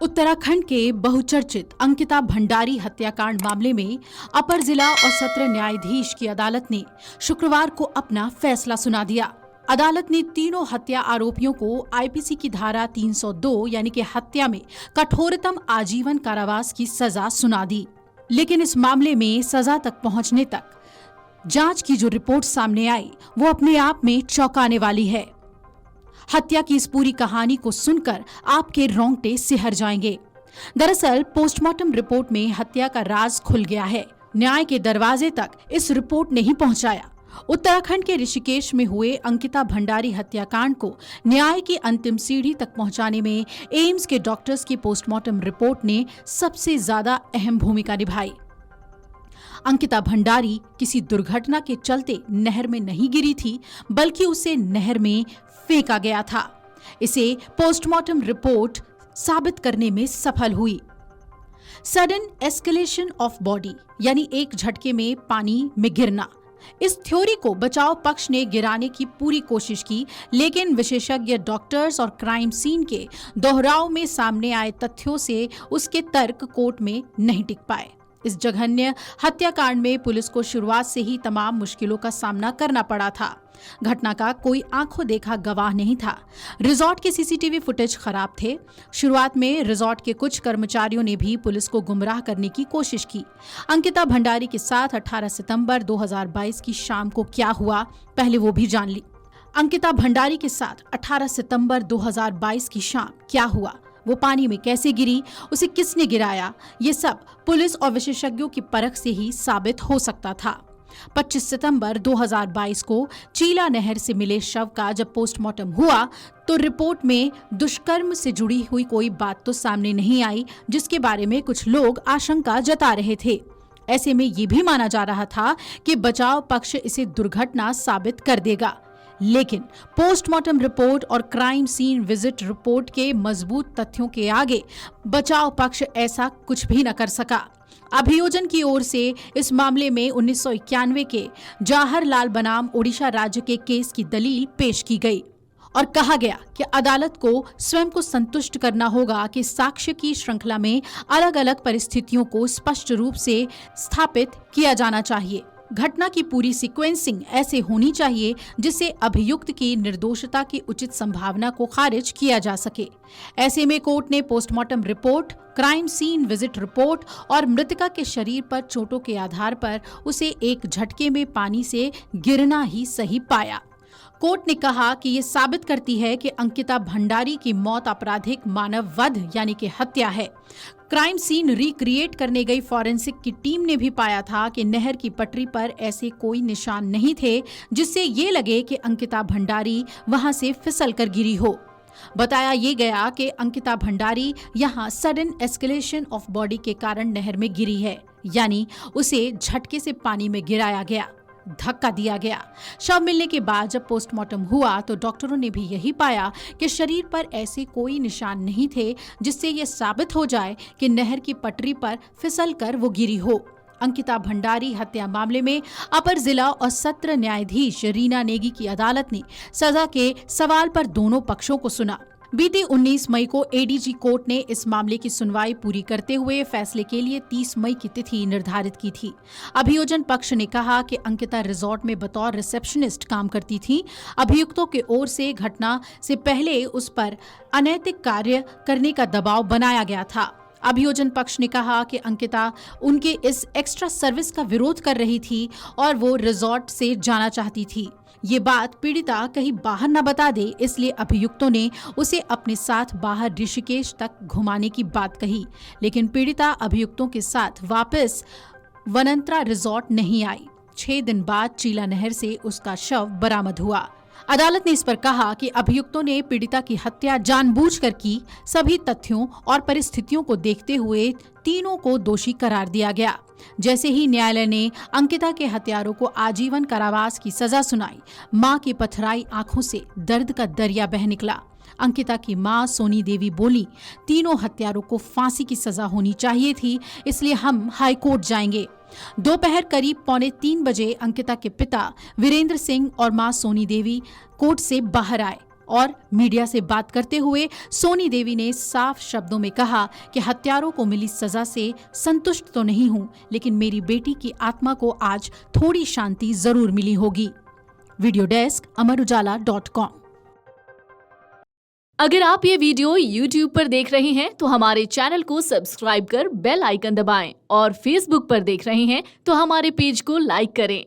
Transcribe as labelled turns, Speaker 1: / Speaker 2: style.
Speaker 1: उत्तराखंड के बहुचर्चित अंकिता भंडारी हत्याकांड मामले में अपर जिला और सत्र न्यायाधीश की अदालत ने शुक्रवार को अपना फैसला सुना दिया। अदालत ने तीनों हत्या आरोपियों को आईपीसी की धारा 302 यानी कि हत्या में कठोरतम आजीवन कारावास की सजा सुना दी। लेकिन इस मामले में सजा तक पहुंचने तक जांच की जो रिपोर्ट सामने आई वो अपने आप में चौंकाने वाली है। हत्या की इस पूरी कहानी को सुनकर आपके रोंगटे सिहर जाएंगे। दरअसल पोस्टमार्टम रिपोर्ट में हत्या का राज खुल गया है। न्याय के दरवाजे तक इस रिपोर्ट ने ही पहुंचाया। उत्तराखंड के ऋषिकेश में हुए अंकिता भंडारी हत्याकांड को न्याय की अंतिम सीढ़ी तक पहुंचाने में एम्स के डॉक्टर्स की पोस्टमार्टम रिपोर्ट ने सबसे ज्यादा अहम भूमिका निभाई। अंकिता भंडारी किसी दुर्घटना के चलते नहर में नहीं गिरी थी, बल्कि उसे नहर में फेंका गया था। इसे पोस्टमार्टम रिपोर्ट साबित करने में सफल हुई। सडन एस्केलेशन ऑफ बॉडी यानी एक झटके में पानी में गिरना, इस थ्योरी को बचाव पक्ष ने गिराने की पूरी कोशिश की, लेकिन विशेषज्ञ डॉक्टर्स और क्राइम सीन के दोहराव में सामने आए तथ्यों से उसके तर्क कोर्ट में नहीं टिक पाए। इस जघन्य हत्याकांड में पुलिस को शुरुआत से ही तमाम मुश्किलों का सामना करना पड़ा था। घटना का कोई आंखों देखा गवाह नहीं था। रिजॉर्ट के सीसीटीवी फुटेज खराब थे। शुरुआत में रिजॉर्ट के कुछ कर्मचारियों ने भी पुलिस को गुमराह करने की कोशिश की। अंकिता भंडारी के साथ 18 सितंबर 2022 की शाम को क्या हुआ, पहले वो भी जान ली। अंकिता भंडारी के साथ 18 सितंबर 2022 की शाम क्या हुआ, वो पानी में कैसे गिरी, उसे किसने गिराया, ये सब पुलिस और विशेषज्ञों की परख से ही साबित हो सकता था। 25 सितंबर 2022 को चीला नहर से मिले शव का जब पोस्टमार्टम हुआ तो रिपोर्ट में दुष्कर्म से जुड़ी हुई कोई बात तो सामने नहीं आई, जिसके बारे में कुछ लोग आशंका जता रहे थे। ऐसे में ये भी माना जा रहा था कि बचाव पक्ष इसे दुर्घटना साबित कर देगा। लेकिन पोस्टमार्टम रिपोर्ट और क्राइम सीन विजिट रिपोर्ट के मजबूत तथ्यों के आगे बचाव पक्ष ऐसा कुछ भी न कर सका। अभियोजन की ओर से इस मामले में 1991 के जवाहरलाल बनाम ओडिशा राज्य के केस की दलील पेश की गई और कहा गया कि अदालत को स्वयं को संतुष्ट करना होगा कि साक्ष्य की श्रृंखला में अलग अलग परिस्थितियों को स्पष्ट रूप से स्थापित किया जाना चाहिए। घटना की पूरी सीक्वेंसिंग ऐसे होनी चाहिए जिससे अभियुक्त की निर्दोषता की उचित संभावना को खारिज किया जा सके। ऐसे में कोर्ट ने postmortem report, crime scene visit report और मृतका के शरीर पर चोटों के आधार पर उसे एक झटके में पानी से गिरना ही सही पाया। कोर्ट ने कहा कि ये साबित करती है कि अंकिता भंडारी की मौत आपराधिक मानव वध यानी कि हत्या है। क्राइम सीन रिक्रिएट करने गई फॉरेंसिक की टीम ने भी पाया था कि नहर की पटरी पर ऐसे कोई निशान नहीं थे जिससे ये लगे कि अंकिता भंडारी वहां से फिसल कर गिरी हो। बताया ये गया कि अंकिता भंडारी यहां सडन एस्केलेशन ऑफ बॉडी के कारण नहर में गिरी है, यानी उसे झटके से पानी में गिराया गया, धक्का दिया गया। शव मिलने के बाद जब पोस्टमार्टम हुआ तो डॉक्टरों ने भी यही पाया कि शरीर पर ऐसे कोई निशान नहीं थे जिससे यह साबित हो जाए कि नहर की पटरी पर फिसलकर वो गिरी हो। अंकिता भंडारी हत्या मामले में अपर जिला और सत्र न्यायाधीश रीना नेगी की अदालत ने सजा के सवाल पर दोनों पक्षों को सुना। बीते 19 मई को एडीजी कोर्ट ने इस मामले की सुनवाई पूरी करते हुए फैसले के लिए 30 मई की तिथि निर्धारित की थी। अभियोजन पक्ष ने कहा कि अंकिता रिजॉर्ट में बतौर रिसेप्शनिस्ट काम करती थी। अभियुक्तों की ओर से घटना से पहले उस पर अनैतिक कार्य करने का दबाव बनाया गया था। अभियोजन पक्ष ने कहा कि अंकिता उनके इस एक्स्ट्रा सर्विस का विरोध कर रही थी और वो रिजॉर्ट से जाना चाहती थी। ये बात पीड़िता कहीं बाहर न बता दे, इसलिए अभियुक्तों ने उसे अपने साथ बाहर ऋषिकेश तक घुमाने की बात कही। लेकिन पीड़िता अभियुक्तों के साथ वापस वनंतरा रिजॉर्ट नहीं आई। 6 दिन बाद चीला नहर से उसका शव बरामद हुआ। अदालत ने इस पर कहा कि अभियुक्तों ने पीड़िता की हत्या जानबूझकर की। सभी तथ्यों और परिस्थितियों को देखते हुए तीनों को दोषी करार दिया गया। जैसे ही न्यायालय ने अंकिता के हत्यारों को आजीवन कारावास की सजा सुनाई, मां की पथराई आंखों से दर्द का दरिया बह निकला। अंकिता की मां सोनी देवी बोली, तीनों हत्यारों को फांसी की सजा होनी चाहिए थी, इसलिए हम हाई कोर्ट जाएंगे। दोपहर करीब 2:45 बजे अंकिता के पिता वीरेंद्र सिंह और मां सोनी देवी कोर्ट से बाहर आए और मीडिया से बात करते हुए सोनी देवी ने साफ शब्दों में कहा कि हत्यारों को मिली सजा से संतुष्ट तो नहीं हूं, लेकिन मेरी बेटी की आत्मा को आज थोड़ी शांति जरूर मिली होगी। Video desk amarujala.com।
Speaker 2: अगर आप ये वीडियो YouTube पर देख रहे हैं तो हमारे चैनल को सब्सक्राइब कर बेल आइकन दबाएं और Facebook पर देख रहे हैं तो हमारे पेज को लाइक करें।